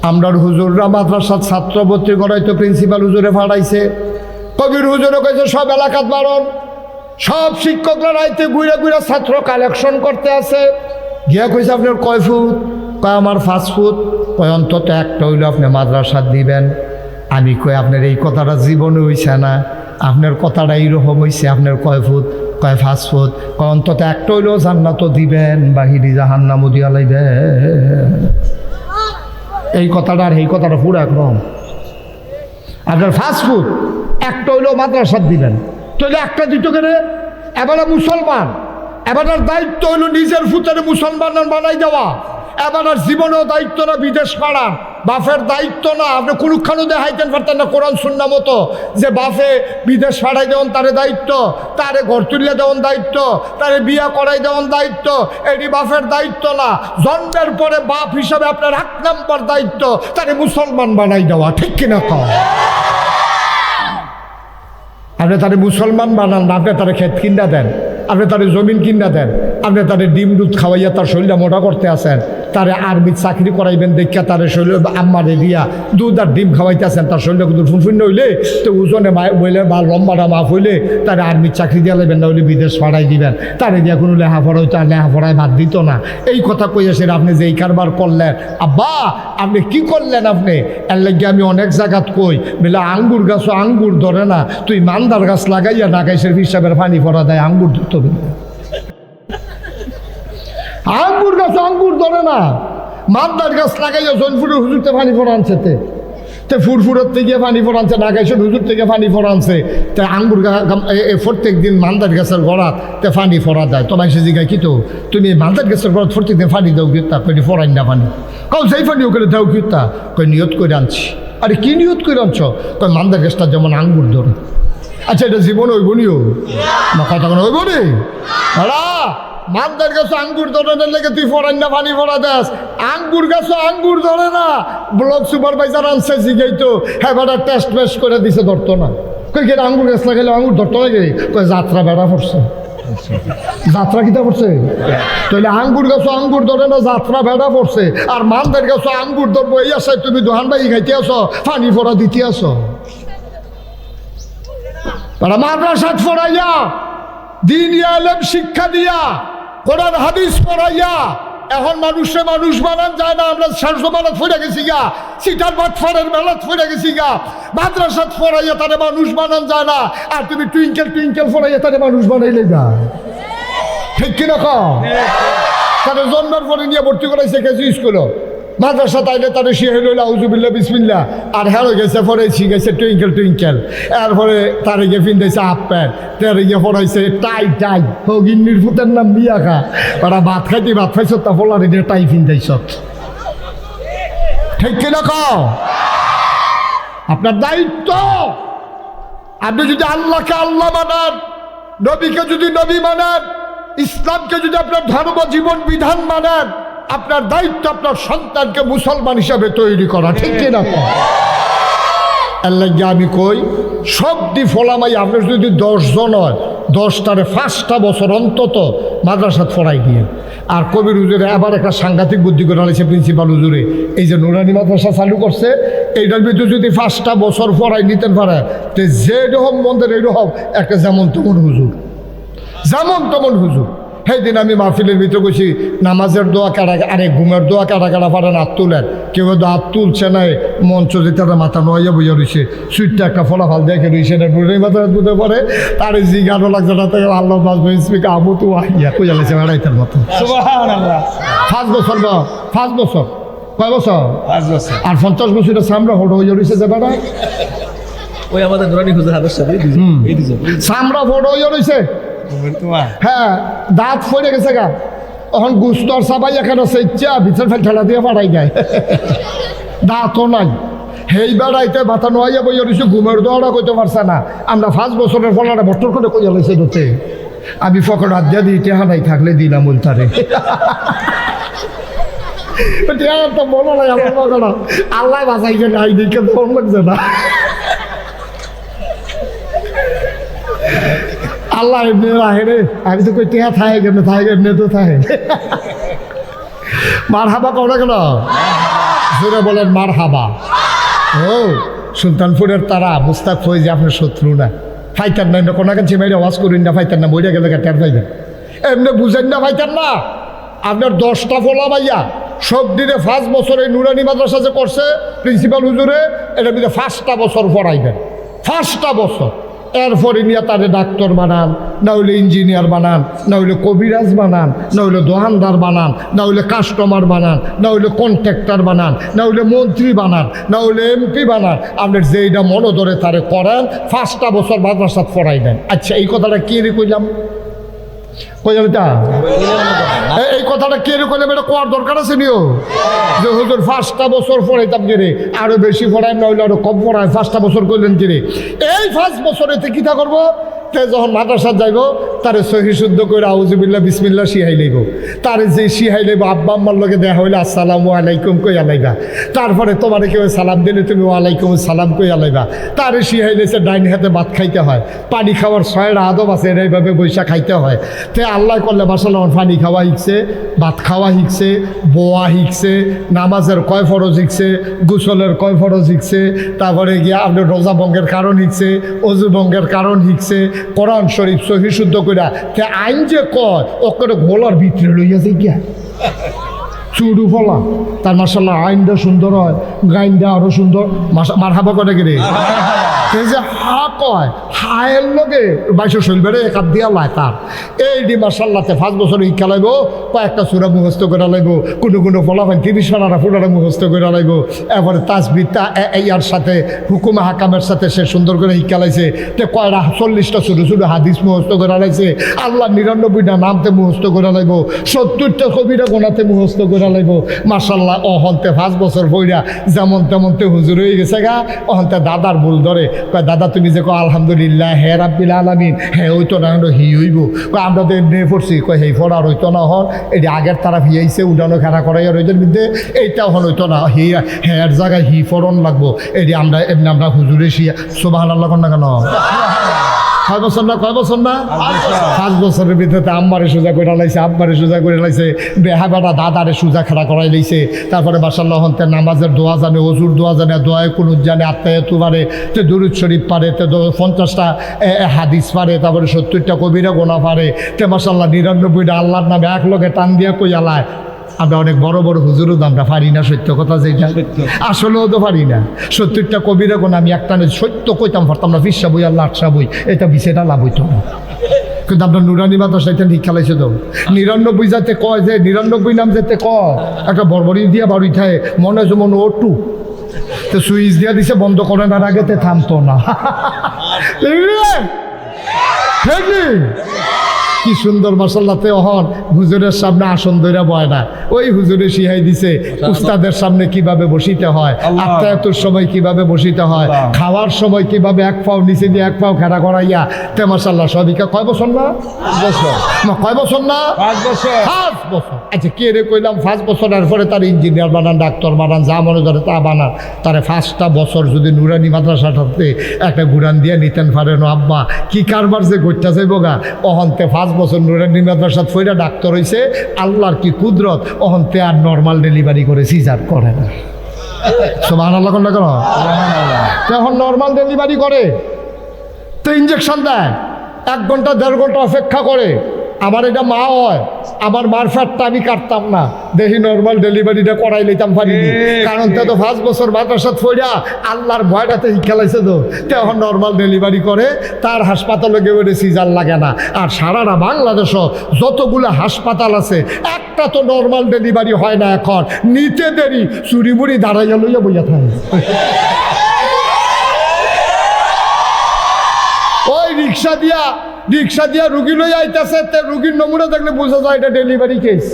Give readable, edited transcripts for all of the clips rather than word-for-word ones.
আমরার হুজুররা মাদ্রাসার ছাত্র ভর্তি করাইতো প্রিন্সিপাল হুজুরে ফাড়াইছে, কবির হুজুরে কইছে সব এলাকাত বারণ, সব শিক্ষকরা রাইতে ঘুরে ঘুরে ছাত্র কালেকশন করতে আছে। গিয়া কইছে আপনার কয় ফুট? কয় আমার 5 ফুট। কয় অন্তত একটা হইলো আপনি মাদ্রাসা দিবেন। আমি কই আপনার এই কথাটা জীবনে হইছে না, আপনার কথাটা এইরকম হইছে। আপনার কয় ফুট? কয় 5 ফুট। কয় অন্তত একটা হইলো জান্নাত দিবেন, বাহিরি জাহান্নামও দিয়া লাইবেন। এই কথাটা আর এই কথাটা পুরো একরকম। আপনার 5 ফুট একটা হইলো মাদ্রাসা দিবেন, তাহলে একটা দিত কেন? এবারে মুসলমান, এবার দায়িত্ব হইলো নিজের ফুতের মুসলমান বানাই দেওয়া। এবার জীবনেও দায়িত্ব না বিদেশ পাড়ার, বাফের দায়িত্ব না। আপনি কোনখানে দেখাইতেন পারতেন না কোরআন সুন্নাহ মতো যে বাফে বিদেশ পাঠাই দেওয়ান তারে দায়িত্ব, তারে ঘর তুলে দেওয়ান দায়িত্ব, তারে বিয়া করাই দেওয়ান দায়িত্ব। এটি বাফের দায়িত্ব না। জন্মের পরে বাপ হিসাবে আপনার 1 নম্বর দায়িত্ব তারে মুসলমান বানাই দেওয়া, ঠিক কিনা কও? আপনি তারে মুসলমান বানান না, আপনি তারে ক্ষেত কিনা দেন, আপনি তারে জমিন কিনা দেন, আপনি তারে ডিম দুধ খাওয়াইয়া তার শরীরটা মোটা করতে আসেন, তারে আর্মির চাকরি করাইবেন দেখা তারে শরীর আম্মারে দিয়া দুধ আর ডিম খাওয়াইতে আসেন, তার শরীরটা কিন্তু ফুনফুন্ন হইলে তো ওজনে বইলে বা লম্বাটা মাফ হইলে তারে আর্মির চাকরি দিয়া লাগবেন, না হইলে বিদেশ পাঠাই দিবেন। তারে দিয়া কোনো লেখাপড়া হইতো আর লেখাপড়ায় বাদ দিত না। এই কথা কই আসেন আপনি যে এই কারবার করলেন, আব্বা আপনি কি করলেন? আপনি এর লাগে আমি অনেক জায়গাত কই বলে আঙ্গুর গাছও আঙ্গুর ধরে না, তুই মান্দার গাছ লাগাইয়া নাগাইশের হিসাবের পানি পড়া দেয় আঙ্গুর ধরতে। আঙ্গুর গাছ আঙ্গুর ধরে না, মান্দার গাছ লাগাইয়া জনপুরের হুজুরতে পানি পড়া আনছে, তে ফুরফুরের থেকে পানি পড়ানছে, নাগাইশের হুজুর থেকে পানি পড়ানছে। তে আঙ্গুর প্রত্যেক দিন মান্দার গাছের গড়াত তে পানি ফোড়া দেয়। তোমায় সে জিগায় কি তো তুমি মান্দার গাছের গড়াত প্রত্যেক দিন পানি দাও কিতা? কই ফোড়াই না পানি। কাউ সেই পানি ওখানে দাও কিতা? কই নিয়ত করে আনছি। আরে কি নিয়ত করে আনছ? কই মান্দার গাছটা যেমন আঙ্গুর ধরে। আচ্ছা এটা জীবন হইব নিও না, কথা কোনো হইব নি? মান্দার গাছ আঙ্গুর ধরে লেগে তুই ফোড়াই না পানি ফোড়া দেস? আঙ্গুর গাছ আঙ্গুর ধরে না। ব্লক সুপারভাইজার আনছে জিগাই তো হ্যাঁ বেড়া টেস্ট ফেস্ট করে দিছে, ধরতো না। কই কেন আঙ্গুর গাছ লাগাইলে আঙ্গুর ধরতো না? কই যাত্রা বেড়া পড়ছে। যাত্রা কিতা পড়ছে? তাহলে আঙ্গুর গাছ আঙ্গুর ধরে না, যাত্রা বেড়া পড়ছে। আর মান্দার গাছ আঙ্গুর ধরবো এই আসায় তুমি দোহান বাই খাইতে আসো, পানি ফোড়া দিতে আসো। মাদ্রাসাত পড়াইয়া দ্বীনি ইলম শিক্ষা দিয়া কোরআন হাদিস পড়াইয়া এখন মানুষে মানুষ বানান যায় না। আমরা সারজমানত ফিরে গেছি গা, সিটার বাটফারের মেলাত ফিরে গেছি গা। মাদ্রাসাত পড়াইয়া তারে মানুষ বানান যায় না, আর তুমি টুইঙ্কেল টুইঙ্কেল পড়াইয়া তারে মানুষ বানাইলে যা, ঠিক কিনা কও? তারে জন্মের পরে নিয়ে ভর্তি করাইছে কেজি স্কুল, মাদ্রাসা তাইলে তারে সে হইল আউযুবিল্লাহ বিসমিল্লাহ, আর হ্যাঁ গেছে পরে শিখেছে টুইঙ্কেল টুইঙ্কেল। এরপরে তারে গিয়ে ফিন্দাইছে হাফ প্যান্ট, তারে গিয়ে পড়াইছে টাই টাই। গিন্নির ফুতের নাম বিয়া খা, ওরা ভাত খাইতে ভাত খাইছ তা ফলার টাই ফিন্দাইছ, ঠিক কিনা কও? আপনার দায়িত্ব। আপনি যদি আল্লাহকে আল্লাহ মানান, নবীকে যদি নবী মানান, ইসলামকে যদি আপনার ধর্ম জীবন বিধান মানেন, আপনার দায়িত্ব আপনার সন্তানকে মুসলমান হিসাবে তৈরি করা, ঠিক কিনা? এর লাগে আমি কই সব দি ফলামাই আপনার যদি 10 জন হয় 10টারে 5টা বছর অন্তত মাদ্রাসাত ফড়াই দিয়ে। আর কবির হুজুরে আবার একটা সাংঘাতিক বুদ্ধি করে আনেছে প্রিন্সিপাল হুজুরে, এই যে নুরানি মাদ্রাসা চালু করছে, এইটার ভিতরে যদি 5টা বছর ফড়াই নিতেন পারে তো যেরকম মন্দির এইরকম একটা যেমন তেমন হুজুর, যেমন তেমন হুজুর। সেই দিন আমি মাহফিলের ভিতরে গেছি, নামাজের দোয়া কাটা, আরে ঘুমের দোয়া কাটা কাটা পারেন হাত তুলেন, কেউ হাত তুলছে নাই, মঞ্চ যে তারা মাথা নোয়াইয়া বইয়া রয়েছে, সুইটটা একটা ফলাফল দেখে রয়েছে, না ডুরে মাথা বুঝতে পারে তার জি গানও লাগছে না, তাই আল্লাহ বাজবে স্পিকা আমু তো আইয়া কই যাচ্ছে বেড়াইতার মতো। 5 বছর বা 5 বছর, কয় বছর? 5 বছর। আর 50 বছরের সামরা হড় হইয়া রয়েছে যে বেড়ায়, ওই আমাদের নুরানি হুজুর হাবের সাথে সামরা হড় হইয়া রয়েছে। হ্যাঁ, দাঁত ফেটে গেছে গা, এখন গুস্ত আর সাবাই এখানে সেচ্ছা ভিতর ফেল ঠেলা দিয়ে পাঠাই যায়, দাঁতও নাই। সেই বেড়াইতে মাথা নোয়াইয়া বইয়া রয়েছে, ঘুমের দোয়াটা করতে পারছে না। আমরা 5 বছরের ফলাটা বটর করে কইয়া লাইছে ধরতে, আমি ফকর হাত দিয়া দিই টেহা নাই থাকলে দিলাম উল্টারে। তো মনে নাই আমার ফকরা আল্লাহ বাঁচাইছে নাই দিকে ফোন লাগছে না, আল্লাহ এমনি রাহে রে। আমি তো কই টেহা থাকে কেন, থাকে এমনি তো থাকে। মার হাবা করা গেল জোরে বলেন মার হাবা। ও সুলতানপুরের তারা মুস্তাক ফৈজি আপনার শত্রু না, ফাইতার না, কোনো কাছে মেরে আওয়াজ করুন না, ফাইতার না, মরে গেলে টের পাইবেন, এমনি বুঝেন না ফাইতার না। আপনার 10টা ফোলা ভাইয়া সব দিনে 5 বছর এই নুরানি মাদ্রাসা যে করছে প্রিন্সিপাল হুজুরে, এটা বিধে 5টা বছর পড়াইবেন, 5টা বছর। এরপরে নিয়ে তারে ডাক্তার বানান, না হইলে ইঞ্জিনিয়ার বানান, না হইলে কবিরাজ বানান, না হইলে দোকানদার বানান, না হইলে কাস্টমার বানান, না হইলে কন্ট্রাক্টর বানান, না হইলে মন্ত্রী বানান, না হইলে এমপি বানান। আপনার যেইটা মনে ধরে তারে করেন, 5টা বছর মাদ্রাসা পড়াইবেন। আচ্ছা এই কথাটা কে রে কইলাম, কইলাম এটা এই কথাটা কে রে কইলাম, এটা কোয়ার দরকার আছে নিও যে হুজুর 5টা বছর পড়াইতাম কি রে, আরো বেশি পড়াই না হইলে আরো কম পড়ায়, 5টা বছর করলেন কি রে। এই 5 বছরেতে কিতা করবো, তে যখন মাদ্রাসা যাইব তারে সহি শুদ্ধ করে আউযুবিল্লাহ বিসমিল্লাহ শিহাই লইব, তারে যে শিহাই লইব আব্বা আম্মার লগে দেখা হইলে আসসালামু আলাইকুম কইয়া লাইবা, তারপরে তোমার কেউ সালাম দিলে তুমি ওয়ালাইকুম সালাম কইয়া লাইবা, তারে শিহাই লইছে ডাইন হাতে ভাত খাইতে হয়, পানি খাওয়ার 6টা আদব আছে, এইভাবে বৈশা খাইতে হয়। তে আল্লাহ করলে মাশাআল্লাহ পানি খাওয়া শিখছে, ভাত খাওয়া শিখছে, বোয়া শিখছে, নামাজের কয় ফরজ শিখছে, গোসলের কয় ফরজ শিখছে, তারপরে গিয়া আপনার রোজা ভঙ্গের কারণ শিখছে, অজু ভঙ্গের কারণ শিখছে, কোরআন শরীফ সহি শুদ্ধ কইরা। তে আইন যে কয় ওকে ঘোলার ভিতরে লইয়াছে গিয়া চুডু ফলা, তার মাশাআল্লাহ আইনটা সুন্দর হয়, গাইনটা আরো সুন্দর, মারহাবা করে গেলে যে হা কয় হায়ের লগে 22 শৈলবারে এক হাত দিয়া লাই তার এই ডি মাশাআল্লাহতে 5 বছর শিক্ষা লাগবো, কয়েকটা সূরা মুখস্থ করে লাগবো, কোনো কোনো ফলাফল 30 পারা ফুটাটা মুখস্থ করে লাগবো, এরপরে তাসবিহটা ইয়ার সাথে হুকুম হাকামের সাথে সে সুন্দর করে শিক্ষা লাইছে। তে কয়টা 40টা ছোটো ছোটো হাদিস মুখস্থ করে লাইছে, আল্লাহ 99টা নামতে মুখস্থ করে লাগবো, 70টা কবিরা গোনাতে মুখস্থ করে লাগবো। মাশাআল্লাহ অহন্তে 5 বছর পইরা যেমন তেমনতে হুজুর হয়ে গেছে গা। অহন্তে দাদার ভুল ধরে, কয় দাদা তুমি যে কয় আলহামদুলিল্লাহ হে রাব্বিল আলামিন, হ্যাঁ হইতো না হি হইব, কয় আমরা তো এমনি পড়ছি, কয় হেই ফোড়ার হইতো না, হন এটি আগের তারা হিয়াইছে উডানো খেলা করাই আর ওইটার মধ্যে এইটাও হন হইতো না, হি হ্যাঁ জায়গায় হি ফোড়ন লাগবো, এটি আমরা এমনি আমরা হুজুরে শিয়া সুবহানাল্লাহ কন না কেন। 5 বছর না, কয় বছর না, 5 বছরের ভিতরে আম্মারে সোজা করে লাইছে, আব্বারে সোজা করে লাইছে, বেহা বেটা দাদারে সোজা খেলা করাই লাইছে। তারপরে মাশাআল্লাহ হন্তে নামাজের দোয়া জানে, অজুর দোয়া জানে, দোয়ায় কুনুত জানে, আত্মায়াতু পারে, তে দুরুদ শরীফ পারে, তে 50টা হাদিস পারে, তারপরে 70টা কবিরা গোনা পারে, তে মাশাআল্লাহ 99টা আল্লাহর নামে এক লগে টান দিয়া কইয়ালায়। আমরা অনেক বড় বড় হুজুরও আমরা পারি না, সত্য কথা যেটা আসলেও তো পারি না। 70টা কবিরা কোন আমি একটা সত্য কইতাম পারতাম না, 20টা বই আল্লাহ 8টা বই, এটা বিষয়টা লাভ হইতো না। কিন্তু আমরা নুরানি মাদ্রাসা এটা ঠিক খেলাইছে তো 99 যাতে কয় যে 99 নাম যেতে কয় একটা বরবরি দিয়া বাড়ি থাকে, মনে যেমন ওটু তো সুইচ দিয়া দিছে, বন্ধ করেন আর আগে থামতো না। কি সুন্দর মাশাআল্লাহতে অহন হুজুরের সামনে আসন ধইরা বয় না, ওই হুজুরে শিখাই দিছে উস্তাদের সামনে কিভাবে বসিতে হয়, আত্মায়াতুর সময় কিভাবে বসিতে হয়, খাওয়ার সময় কিভাবে এক পাও নিচে দিয়ে এক পাও খেলা করাইয়া। তে মাশাআল্লাহ সবিকা কয় বছর না, কয় বছর না, 5 বছর। 5 বছর। আচ্ছা কে রে কইলাম 5 বছরের পরে তার ইঞ্জিনিয়ার বানান, ডাক্তার বানান, যা মনে ধরে তা বানান। তারে 5টা বছর যদি নুরানি মাদ্রাসাটাতে একটা গুরান দিয়ে নিতেন পারেন, আব্বা কি কারবার যে গইটা যাইব গা। অহন্তে 5 বছর নুরানি মাদ্রাসাত ফইরা ডাক্তার হইছে, আল্লাহর কি কুদরত, অহন্তে আর নর্মাল ডেলিভারি করে সিজার করে না। সুবহানাল্লাহ কোনটা করো, এখন নর্মাল ডেলিভারি করে, তো ইঞ্জেকশন দেয়, 1 ঘন্টা 1.5 ঘন্টা অপেক্ষা করে। আমার এটা মা হয়, আমার মার ফ্যাটটা আমি কাটতাম না, দেখি নর্মাল ডেলিভারিটা করাই লইতাম পারিনি, কারণ তা তো 5 বছর মাদ্রাসাত ফইরা আল্লাহর ভয়টাতে খেলাইছে তো এখন নর্মাল ডেলিভারি করে। তার হাসপাতালে গেলে সিজার লাগে না। আর সারাটা বাংলাদেশও যতগুলো হাসপাতাল আছে একটা তো নর্মাল ডেলিভারি হয় না, এখন নিতে দেরি চুরি মুড়ি দাঁড়াইয়া লইয়া বইয়া থাকে। ওই রিক্সা দিয়া রুগী লই আইতেছে, রুগীর নমুনা দেখলে বোঝা যায় এটা ডেলিভারি কেস।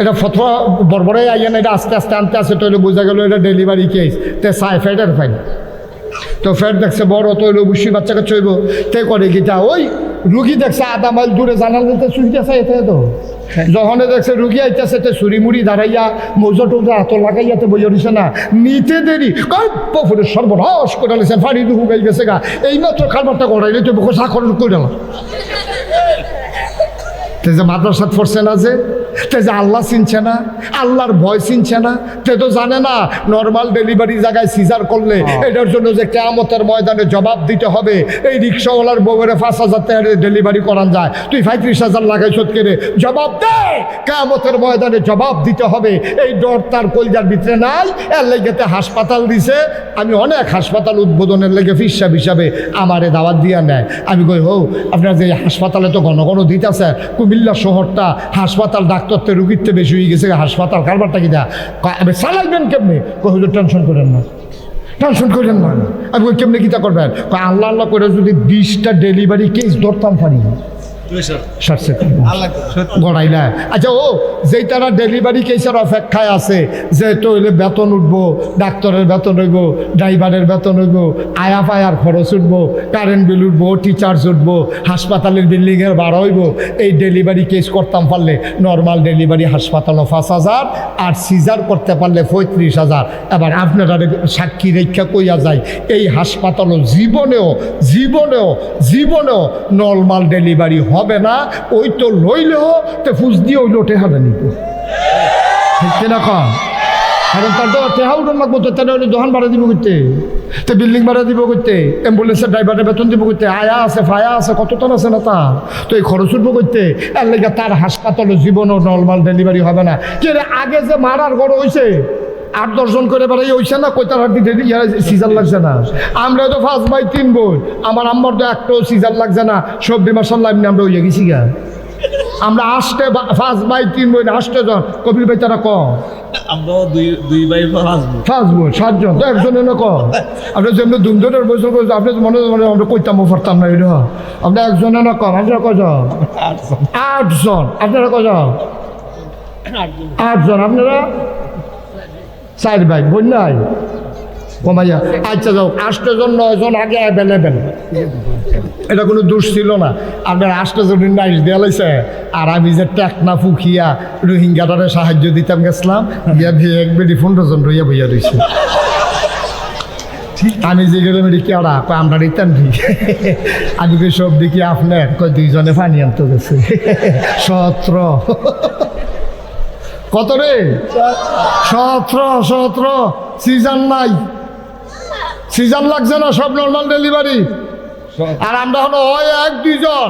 এটা ফতোয়া বড়বড়াই আইয়া না, এটা আস্তে আস্তে আনতে আসে, তৈলে বোঝা গেল এটা ডেলিভারি কেস। তে সাই ফ্যাটের ফাইন তো ফ্যাট দেখছে বড়, তৈলে অবশ্যই বাচ্চাকে চইব, তে করে গীতা ওই রুগী দেখছে 1/2 মাইল দূরে জানাল দিতে চুরিতেছে, এতে তো যখন দেখছে রুগী আইতেছে তে চুরি মুড়ি দাঁড়াইয়া মৌজা টোজা হাত লাগাইয়াতে বইয়া দিছে না, নিতে দেরি পুরে সর্বনাশ করে নিছে, ফাড়ি দুহু গাই গেছে গা, এইমাত্র খাবারটা করাইলে তো সাকর করে দিলাম। যে মাদ্রাসাত পড়ছে না যে তে যে আল্লাহ চিনছে না, আল্লাহর ভয় চিনছে না, তে তো জানে না নর্মাল ডেলিভারি জায়গায় সিজার করলে এটার জন্য যে কিয়ামতের ময়দানে জবাব দিতে হবে। এই রিক্সাওয়ালার বউয়ের 5,000 টাকা ডেলিভারি করান যায়, তুই 35,000 লাগাই শোধ করে জবাব দে, কিয়ামতের ময়দানে জবাব দিতে হবে। এই ডর তার কলজার ভিতরে নাই, এর লেগেতে হাসপাতাল দিছে। আমি অনেক হাসপাতাল উদ্বোধনের লেগে ফিসাব হিসাবে আমারে দাওয়াত দিয়া নেয়। আমি কই হো আপনার যে হাসপাতালে তো ঘন ঘন দিতেছে, কুমিল্লা শহরটা হাসপাতাল ডাক্তারতে রুগীতে বেশি হয়ে গেছে, হাসপাতাল কারবারটা কি দেয় আমি চালাইবেন কেমনি? কই হুজুর টেনশন করেন না, টেনশন করেন না। আমি কই কেমনি কিতা করবেন? আল্লাহ আল্লাহ করে যদি 20টা ডেলিভারি কেস ধরতাম পারি গড়াইলা। আচ্ছা ও যেই তারা ডেলিভারি কেসের অপেক্ষায় আছে, যে তো হইলে বেতন উঠবো, ডাক্তারের বেতন হইব, ড্রাইভারের বেতন হইব, আয়া পায়ার খরচ উঠবো, কারেন্ট বিল উঠবো, টিচার্জ উঠবো, হাসপাতালের বিল্ডিংয়ের ভাড়া হইব, এই ডেলিভারি কেস করতাম পারলে নর্মাল ডেলিভারি হাসপাতালও 5,000 আর সিজার করতে পারলে 35,000। এবার আপনারা সাক্ষী রেখা কইয়া যায় এই হাসপাতালও জীবনেও জীবনেও জীবনেও নর্মাল ডেলিভারি হবে না। ওই তো লইলেও তে ফুস দিয়ে ওই লোটে হবে নিত ঠিক না কম, কারণ তার তো টেহা উঠন লাগবো, তো তাহলে ওই দোকান ভাড়া দিব করতে, তো বিল্ডিং ভাড়া দিব করতে, অ্যাম্বুলেন্সের ড্রাইভারের বেতন দিব করতে, আয়া আছে ফায়া আছে কত টন আছে না তা, তো এই খরচ উঠবো করতে। এর লেগে তার হাসপাতালে জীবনও নর্মাল ডেলিভারি হবে না। কে রে আগে যে মারার গড় হয়েছে 8-10 জন করে বেড়াই হইছে না, কইতার হাত দিয়ে সিজার লাগছে না। আমরা তো 5/3 বোন, আমার আম্মার তো একটাও সিজার লাগছে না, সব মাশাআল্লাহ এমনি আমরা হইয়া গেছি গা। আমরা 5/3 বোন, 8 জন। কপিল ভাই তারা কম, আমরা দুই ভাই 5 বোন 7 জন, তো একজনের না কম। আপনি যেমনি দুমজনের বছর করছে, আপনি তো মনে মনে আমরা কইতাম পারতাম না, এটা আমরা একজনের না কম। আপনারা কজন? 8 জন। আপনারা কজন? 8 জন। আপনারা 4 ভাই বোন নাই কমাইয়া। আচ্ছা যাও, 8 জন 9 জন আগে অ্যাভেলেবেল, এটা কোনো দোষ ছিল না। আপনার 8 জনের নাইস দেওয়া লাইছে, আর আমি যে টেকনা ফুকিয়া রোহিঙ্গাটারে সাহায্য দিতাম গেছিলাম, গিয়া ভি 1 বেডি 15 জন রইয়া বইয়া রয়েছে। আমি যে গেলাম কেড়া কয় আমরা দিতাম ঠিক। আমি কই সব দেখি আপনার কয় 2 জনে পানি আনতে গেছে 17। কত রে? 17 সিজন নাই, সিজন লাগছে না, সব নর্মাল ডেলিভারি। আর আমরা হলো ওই 1-2 জন,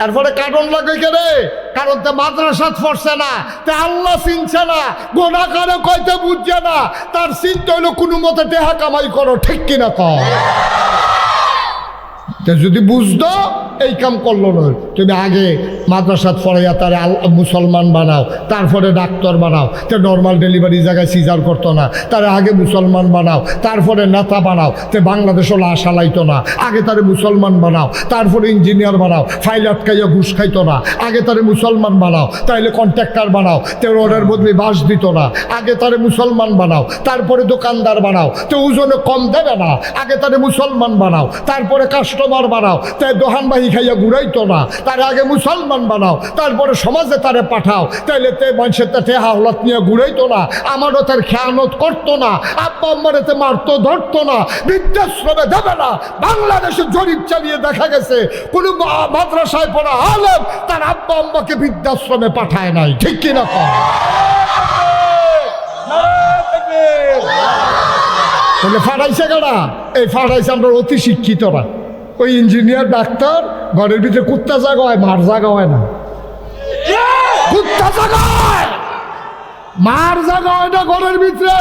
এরপরে কারণ লাগে কেরে, কারণ তো মাদ্রাসা পড়ছে না, তে আল্লাহ চিনছে না, গোনা করে কইতে বুঝছে না, তার চিন্তা হইলো কোনো মতে টেহা কামাই করো, ঠিক কিনা কর। যদি বুঝতো এই কাম করলো না। তুমি আগে মাদ্রাসাত পড়াইয়া তারে মুসলমান বানাও, তারপরে ডাক্তার বানাও, তো নর্মাল ডেলিভারি জায়গায় সিজার করতো না, তারে আগে মুসলমান বানাও, তারপরে নেতা বানাও, তো বাংলাদেশও লাশ হালাইতো না, আগে তারে মুসলমান বানাও, তারপরে ইঞ্জিনিয়ার বানাও, ফাইল আটকাইয়া ঘুষ খাইতো না, আগে তারে মুসলমান বানাও, তাইলে কন্ট্রাক্টর বানাও, তো রোডের বদলে বাস দিত না, আগে তারে মুসলমান বানাও, তারপরে দোকানদার বানাও, তো ওজনে কম দেবে না, আগে তারে মুসলমান বানাও, তারপরে কাস্টমার বানাও, তাই দোহান বাহি খাইয়া ঘুরাইতো না, তার আগে মুসলমান বানাও, তারপরে সমাজে তারে পাঠাও, তাইলে তে মানুষের তে হাওলাত নিয়ে ঘুরাইতো না, আমারও তার খেয়ানত করতো না, আব্বা আম্মারে তে মারতো ধরতো না, বৃদ্ধাশ্রমে দেবে না। বাংলাদেশে জরিপ চালিয়ে দেখা গেছে কোনো মাদ্রাসায় পড়া আলেম তার আব্বা আম্মাকে বৃদ্ধাশ্রমে পাঠায় নাই, ঠিক কিনা কর? তাহলে ফাটাইছে কারা? এই ফাটাইছে আমরা অতি শিক্ষিতরা। ওই ইঞ্জিনিয়ার ডাক্তার ঘরের ভিতরে কুত্তা জাগা হয়, মার জাগা হয় না। কুত্তা জাগা হয়, মার জাগা হয় না ঘরের ভিতরে।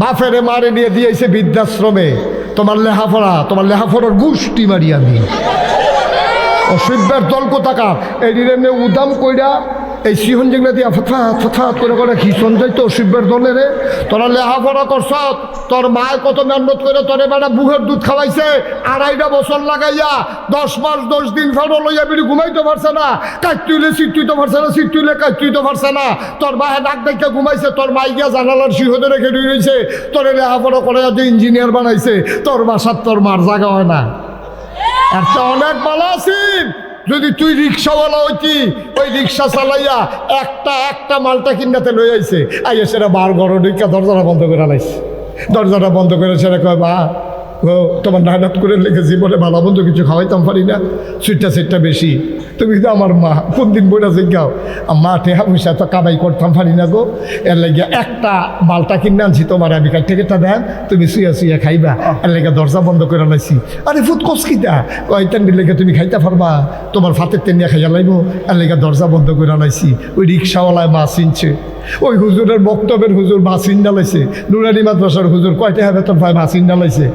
বাপেরে মারে নিয়ে দিয়েছে বৃদ্ধাশ্রমে, তোমার লেহাফড়ার গোষ্ঠী মারি আমি। অসভ্যের দল কোথাকার, এই এমনি উদাম কইরা এই সিহন যেগুলো দিয়া ফথা করে খিসন যাইতো অসভ্যের দলের। তোরা লেহাপড়া করছ, তোর মায় কত মেহনত করে তোরে বেটা বুকের দুধ খাওয়াইছে, 2.5 বছর লাগাইয়া 10 মাস 10 দিন ফেরো লইয়া বেড়ি ঘুমাইতে পারছে না, কাজ তুইলে সিট তুইতে পারছে না, সিট তুইলে কাজ তুইতে পারছে না, তোর মায়ে ডাক ডাইকা ঘুমাইছে, তোর মাই গিয়া জানালার সিহতে রেখে দিয়ে রয়েছে, তোরে লেহাপড়া করে যে ইঞ্জিনিয়ার বানাইছে, তোর বাসার তোর মার জায়গা হয় না। একটা অনেক ভালো আছিস যদি তুই রিক্সাওয়ালা হইতি, ওই রিক্সা চালাইয়া একটা মালটা কিনাতে লই আইছে, আইয়া সেটা বার ঘর ঢুকা দরজাটা বন্ধ করে লাইছে, দরজাটা বন্ধ করে সেটা কয় বা ও তোমার নানাত করে লেগে জীবনে ভালো মন্দ কিছু খাওয়াইতাম পারি না, সুইটটা বেশি। তুমি তো আমার মা, কোন দিন বইটা জিজ্ঞাও মা টেহা পয়সা তো কামাই করতাম পারি না গো, এর লেগে একটা মালটা কিনে আনছি তোমার, আমি কাল টিকিটটা দেন, তুমি শুয়ে খাইবা, এর লেগে দরজা বন্ধ করে লাইছি। আরে ফুট কসকিটা কয়তেন লেগে তুমি খাইতে পারবা, তোমার ফাতের তেন নিয়ে খাইয়া লাইব, এর লেগে দরজা বন্ধ করে লাইছি। ওই রিক্সাওয়ালায় মাছ চিনছে, ওই হুজুরের বক্তব্যের হুজুর মাছ ডালাইছে, নুরানি মাদ্রাসার হুজুর কয়টা হবে তোর ভাই মাছ ডালাইছে।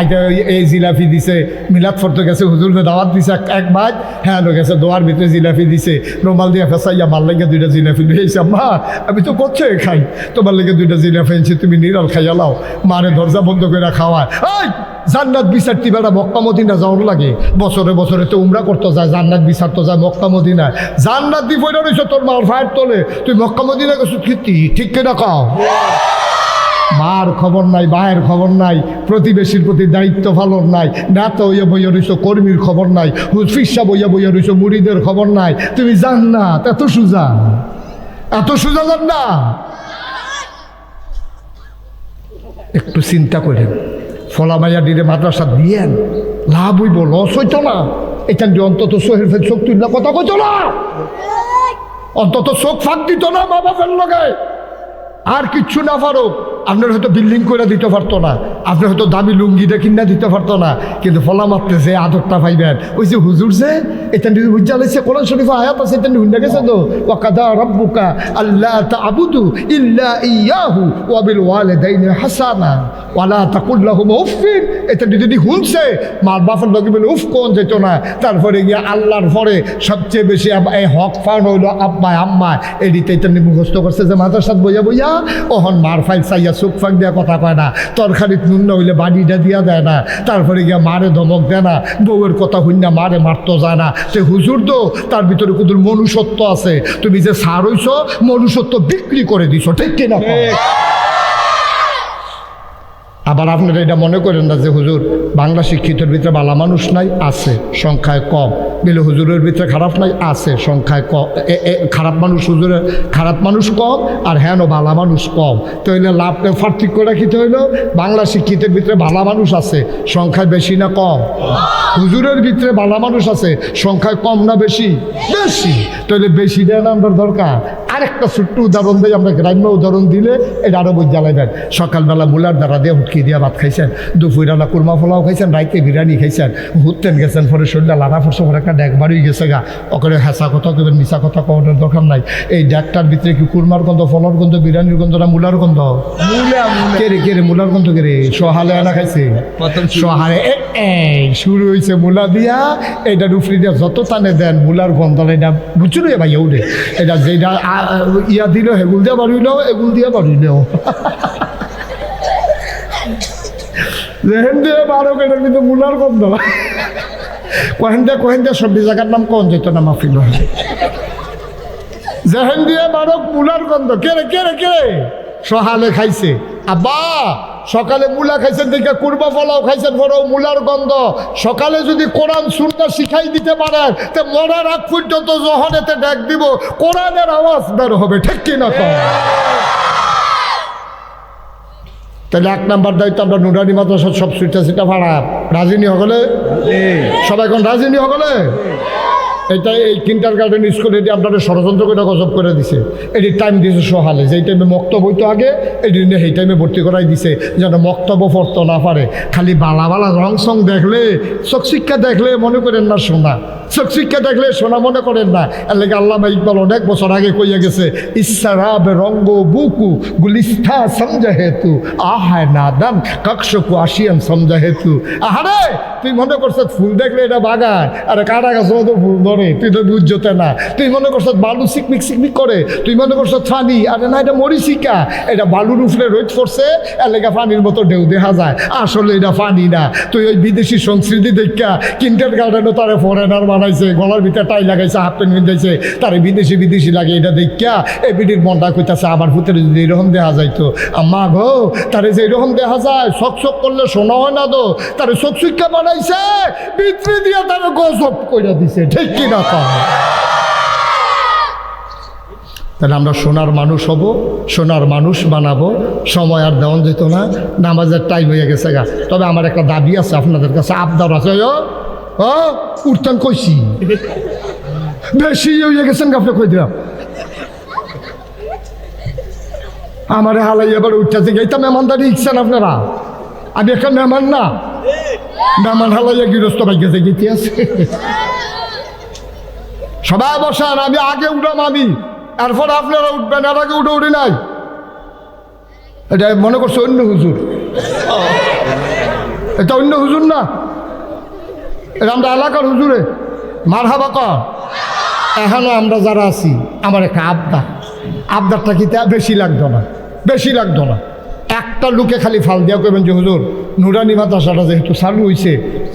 আগে এই জিলাপি দিছে, মিলাদ ফরতে গেছে, হুজুরকে দাওয়াত দিছে এক ভাই, হ্যাঁ গেছে দোয়ার ভিতরে জিলাপি দিছে, রুমাল দিয়ে ফেসাইয়া মার লেগে 2টা জিলাপি দিয়েছে। মা আমি তো করছে খাই, তোমার লেগে 2টা জিলাপি এনেছি, তুমি নিরাল খাইয়া লাও। মারে দরজা বন্ধ করে খাওয়ায়। এই জান্নাত বিচারতি বেড়া মক্কা মদিনা যাওয়ার লাগে, বছরে বছরে তো উমরা করতে যায়, জান্নাত বিচার তো যায় মক্কা মদিনায়। জান্নাত দি পয়লা রইছ তোর মার ফায়ের তোলে, তুই মক্কা মদিনা গেছো কীর্তি, ঠিক কিনা কও? মার খবর নাই, ভাইয়ের খবর নাই, প্রতিবেশীর প্রতি দায়িত্ব পালন নাই, নেতা হইয়া বইয়া রইছ কর্মীর খবর নাই, হুজফিসা বইয়া রইছ মুড়িদের খবর নাই। তুমি জান্নাত এত সুজা, এত সুজা জান্নাত? একটু চিন্তা করেন, ফলামাইয়া ডিরে মাদ্রাসা দিয়েন, লাভ হইব, লস হইত না। এখান দিয়ে অন্তত চোখের ফের চোখ তুললে কথা কইত না, অন্তত চোখ ফাঁক দিত না মা বাপের লগে। আর কিচ্ছু না পারুক, আপনার হয়তো বিল্ডিং করে দিতে পারতো না, আপনার হয়তো দামি লুঙ্গিটা কিনা দিতে পারতো না, কিন্তু ফলা মারতে যে আদরটা পাইবেন, ওই যে হুজুর যে এটা বুঝা লাইছে, কোরআন শরীফে আয়াত আছে, এটা হুন্ডা গেছে তো, ওয়াকাদা রাব্বুকা আল্লা তা'বুদু ইল্লা ইয়াহু ওয়া বিল ওয়ালিদাইনি হাসানা ওয়া লা তাকুল লাহুমা উফিন। এটা যদি হুনছে মার বাপের লগে বলে উফ কোন যেত না। তারপরে গিয়ে আল্লাহর পরে সবচেয়ে বেশি এই হক ফান হইল আব্বাই আম্মা, এদিকে এটা মুখস্থ করছে যে মাদ্রাসাত বইয়া বইয়া ওহন মার ফাইল চাইয়া চোখ ফাঁক দিয়া কথা কয় না, তরকারিত নুন না হইলে বাড়িটা দিয়া দেয় না, তারপরে গিয়া মারে ধমক দেয় না, বউয়ের কথা হইনা মারে মারতো যায় না। সে হুজুর তো তার ভিতরে কুদুর মনুষ্যত্ব আছে, তুমি যে সার হইছ মনুষ্যত্ব বিক্রি করে দিছ, ঠিক কিনা? আবার আপনারা এটা মনে করেন না যে হুজুর বাংলা শিক্ষিতের ভিতরে ভালো মানুষ নাই, আছে সংখ্যায় কম। বলে হুজুরের ভিতরে খারাপ নাই, আছে সংখ্যায় কম। খারাপ মানুষ হুজুরের খারাপ মানুষ কম, আর হ্যাঁ ভালো মানুষ কম। তো হইলে লাভ পার্থক্য রাখিতে হইল বাংলা শিক্ষিতের ভিতরে ভালো মানুষ আছে, সংখ্যায় বেশি না কম? হুজুরের ভিতরে ভালো মানুষ আছে, সংখ্যায় কম না বেশি? বেশি। তাহলে বেশি দেন আমরা দরকার। আরেকটা ছোট্ট উদাহরণ দেয়, আমরা গ্রাম্য উদাহরণ দিলে এটা আরও বোঝা জ্বালাইবেন। সকালবেলা মুলার দ্বারা দিয়ে উটকি দিয়ে ভাত খাইছেন, দুপুরবেলা কুরমা ফোলাও খাইছেন, রাইতে বিরিয়ানি খাইছেন, ঘুরতেন গেছেন, পরে শরীরটা লাড়া পড়ছে, পরে একটা ড্যাক বাড়ি গেছে গা, ওখানে হেঁচা কথা কেবেন, মিশা কথা কওয়ার দরকার নাই। এই ড্যাকটার ভিতরে কি কুরমার গন্ধ, ফলর গন্ধ, বিরিয়ানির গন্ধ না মুলার গন্ধ? কেরে মুলার গন্ধ কেরে? সোহালে আনা খাইছে, সোহালে এই শুরু হয়েছে মুলা দিয়া, এটা রুফরি দিয়া যত টানে দেন মুলার গন্ধ, এটা বুঝছো রে ভাইয়া উঠে, এটা যেটা ইয়া দিল হেগুল দিয়া বাড়িল, এগুল দিয়া বাড়িল, যেহেন দিয়ে বারো এটার কিন্তু মুলার গন্ধ। কহেন দিয়া সবজি জায়গার নাম কন যেত না মাফিল, যেহেন দিয়ে বারো মুলার গন্ধ। কে সহালে খাইছে আব্বা, সকালে মুলা খাইছেন দেখে কুরবা ফলাও খাইছেন, বড় মুলার গন্ধ। সকালে যদি কোরআন সুন্নাহ শিখাই দিতে পারেন, তো মরার আগ পর্যন্ত জহরেতে ডাক দিব, কোরআনের আওয়াজ বের হবে, ঠিক কিনা? তাহলে 1 নাম্বার দায়িত্ব আমরা নুরানি মাদ্রাসার সব সুইটা ভাড়া রাজিনী হগলে, সবাই এখন রাজিনী হগলে। এটা এই কিন্টার গার্ডেন স্কুল এটি আপনারা ষড়যন্ত্র করে গজব করে দিছে। এটি টাইম দিয়েছে সহালে, যেই টাইমে মক্তব্য হইতো আগে এটি সেই টাইমে ভর্তি করাই দিছে, যেন মক্তব্য পড়তে না পারে। খালি বালা বালা রং সং দেখলে, চোখ শিক্ষা দেখলে মনে করেন না শোনা, চোখ শিক্ষা দেখলে শোনা মনে করেন না। এর লেগে আল্লামা ইকবাল অনেক বছর আগে কইয়া গেছে, ইসারাব রঙ্গ বুকু গুলিস্থা সমঝা হেতু আহায় নাদান কক্ষকু আসিয়ান সমঝা হেতু। আহারে তুই মনে করছ ফুল দেখলে এটা বাগান, আরে কাটা গাছ তো ফুল ধরে, তুই তো বুঝতে না। তুই মনে করছ বালু সিকমিক করে, তুই মনে করছ ফানি, আরে না এটা মরিচিকা, এটা বালুর উপরে রোদ পড়ছে, এর লেগে পানির মতো ঢেউ দেখা যায়, আসলে এটা পানি না। তুই ওই বিদেশি সংস্কৃতি দেখা কিন্টার গার্ডেনও তারে ফরেনার বানাইছে, গলার ভিতরে টাই লাগাইছে, হাফ প্যান্ট পিন্ধাইছে, তারে বিদেশি লাগে। এটা দেখা এই বিটির মনটা কইতাছে আমার ভিতরে যদি এরকম দেখা যাইতো, আম্মা গো তারে যে এরকম দেখা যায়, চক করলে শোনা হয় না তো, তারে চোখ শিক্ষা বানাইছে, ভিতরে দিয়া তারে গজব কইরা দিছে, ঠিক কিনা? তাহলে আমরা সোনার মানুষ হব, সোনার মানুষ বানাবো। সময় আর দেওয়া যেত না, নামাজের টাইম হয়ে গেছে গা। তবে আমার একটা দাবি আছে আপনাদের কাছে, আবদার আছে। উঠতাম কইছি, বেশি হয়ে গেছেন আপনি কই দিলাম। আমার হালাই এবার উঠতেছে এইটা মেহমানদারি ইচ্ছেন আপনারা। আমি একটা মেহমান না, মেহমান হালাইয়া গৃহস্থ ভাই গেছে গীতি আছে। সবাই বসান, আমি আগে উঠাম, আমি এরপর আপনারা উঠবেন। এর আগে উঠি নাই, এটা মনে করছে অন্য হুজুর, এটা অন্য হুজুর না, এটা আমরা এলাকার হুজুরে। মারহাবা কর। এখনো আমরা যারা আছি, আমার একটা আবদারটা কি বেশি লাগতো না, বেশি লাগতো না। একটা লোকে খালি ফাল দিয়া করবেন যে হুজুর নুরানি মাদ্রাসাটা যেহেতু চালু হয়েছে,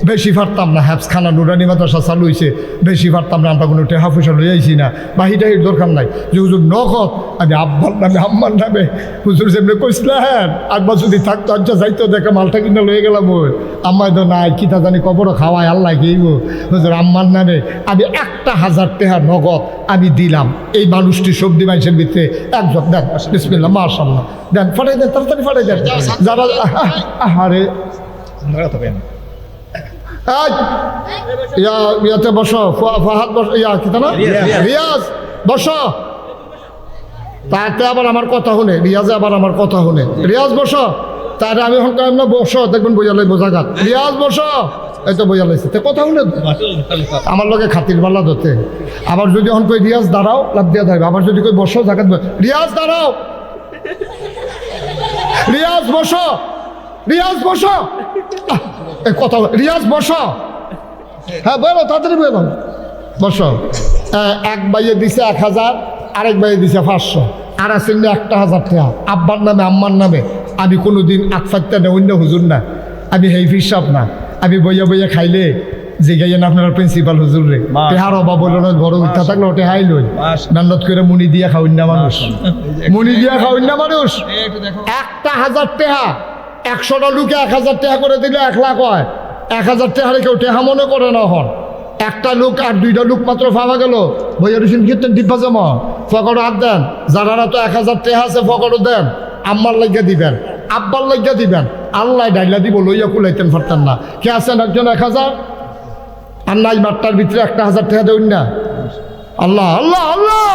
বেশি পারতাম না, হ্যাপসখানা নুরানি মাদ্রাসা চালু হয়েছে, বেশি পারতাম না, আমরা কোনো টেহা পয়সা লই আইছি না, বাহিটাহির দরকার নাই। যে হুজুর নগদ আমি আব্বার নামে আম্মার নামে হুজুর যেমনি কইসলা, হ্যাঁ আব্বার যদি থাকতো আচ্ছা যাইতো, দেখে মালটা কিনে লয়ে গেলাম। ওই আম্মাই তো নাই, কিতা জানি কবরও খাওয়ায়, আল্লাহ গেইব। হুজুর আম্মার নামে আমি 1,000 টাকা নগদ আমি দিলাম। এই মানুষটি সবজি মানুষের ভিতরে একজন দেন, বিসমিল্লাহ, মাশাআল্লাহ, দেন, ফাটাই দেন, তাড়াতাড়ি ফাটাই দেন। যারা আহারে ইয়াতে বসো, ফাহাদ বসো, ইয়া কি না রিয়াজ বসো। তাতে আবার আমার কথা শুনে, রিয়াজে আবার আমার কথা শুনে। রিয়াজ বসো, তাহলে আমি এখন কাম না, বসো, দেখবেন বোঝা লাগবে জায়গা। রিয়াজ বসো, এই তো বোঝা লাগছে, কথা শুনে আমার লগে খাতির বালা ধরতে। আবার যদি এখন কই রিয়াজ দাঁড়াও, লাভ দিয়া থাকবে। আবার যদি কই বসো, জায়গা রিয়াজ দাঁড়াও, রিয়াজ বসো, রিয়াজ বসো, কথা রিয়াজ বসো। হ্যাঁ বলো, তাড়াতাড়ি বলো, বসো। এক বাইয়ে দিছে 1000, আরেক বাইয়ে দিছে 500, আর আছে 1,000 টাকা আব্বার নামে আম্মার নামে। আমি কোনোদিন আটফাইতে না, অন্য হুজুর না, আমি হেই ফিসাব না। আমি বইয়া বইয়া খাইলে যে গাইয়েন আপনার প্রিন্সিপাল হুজুর রে, টেহার অভাব বলল না, ঘরে উঠা থাকলে ওটে হাই লই মেহনত করে মুনি দিয়া খাওয়াই না মানুষ, মুনি দিয়া খাওয়াই না মানুষ। 1,000 টাকা, 100টা লোকে 1,000 টাকা করে দিলে 1 লাখ হয়। 1,000 টাকা কেউ টেহা মনে করে না। হন একটা লোক আর 2টা লোক মাত্র পাওয়া গেল, বইয়া রসুন কীর্তন ডিব্বা জমা ফকরও হাত দেন। যারা তো 1,000 টাকা আছে ফকরও দেন, আম্মার লাগিয়া দিবেন, আব্বার লাগিয়া দিবেন। আল্লাহ ডাইলা দিব, লইয়া কুলাইতেন পারতেন না। কে আছেন একজন 1,000? আর নাই মাঠটার ভিতরে 1,000 টাকা দেউন না। আল্লাহ আল্লাহ আল্লাহ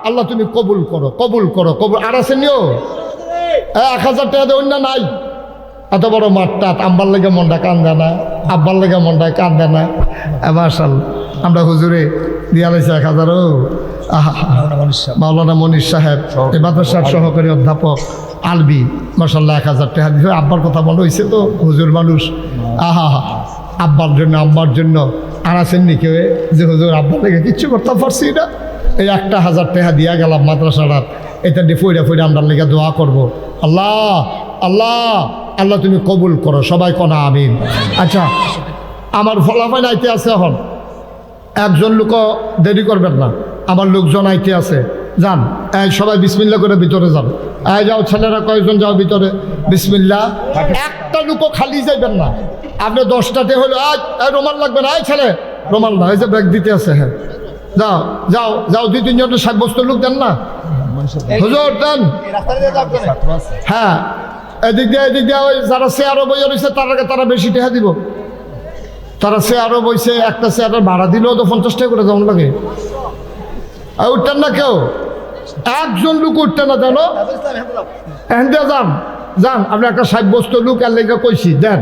আল্লাহ, তুমি কবুল করো, কবুল করো, কবুল। আর আছে নিও 1,000 টাকা দেউন না, নাই। এত বড় মাঠটা আম্বার লেগে মনটা কান্দে না, আব্বার লেগে মনটা কান্দে না। মাশাআল্লাহ, আমরা হুজুরে দিয়া লাইছে 1,000। মাওলানা মনির সাহেব, এই মাদ্রাসার সহকারী অধ্যাপক আলবি, মাশাআল্লাহ 1,000 টাকা দিয়েছে। আব্বার কথা মনে হয়েছে তো, হুজুর মানুষ। আব্বার জন্য, আম্মার জন্য। আর আছেন নি কেউ যে হুজুর আব্বার লেগে কিচ্ছু করতে পারছি না, এই 1,000 টাকা দিয়া গেলাম মাদ্রাসাটার, এটা দিয়ে ফইরা ফইরা আমরা লেগে দোয়া করবো। আল্লাহ আল্লাহ আল্লাহ, তুমি কবুল করো, সবাই কনা আমিন। আচ্ছা, আমার ফলাফল আইতে আছে। এখন একজন লোক দেরি করবেন না, আমার লোকজন আইতে আছে। যান, সবাই বিসমিল্লাহ করে ভিতরে যান। যাও ছেলেরা, কয়েকজন যাও ভিতরে, বিসমিল্লাহ। একটা লোকও খালি যাইবেন না। আপনি 10টাতে হলো, রোমাল লাগবে না, ছেলে রোমাল না, এই যে ব্যাগ দিতে আছে। হ্যাঁ যাও যাও যাও, 2-3 জন সাব্যস্ত লোক দেন না হুজুর, দেন। হ্যাঁ, এদিক দিয়ে ওই যারা চেয়ারও বইয়া রয়েছে তারা বেশি টাকা দিব। তারা চেয়ারও বইছে, একটা চেয়ারের ভাড়া দিলেও তো 50 টাকা করে যেমন লাগে। উঠতেন না কেউ, একজন লোক উঠতে না, জানো এখান দিয়ে যান, যান। আপনি একটা সাব্যস্ত লোক আর লেগে কইছি, দেন।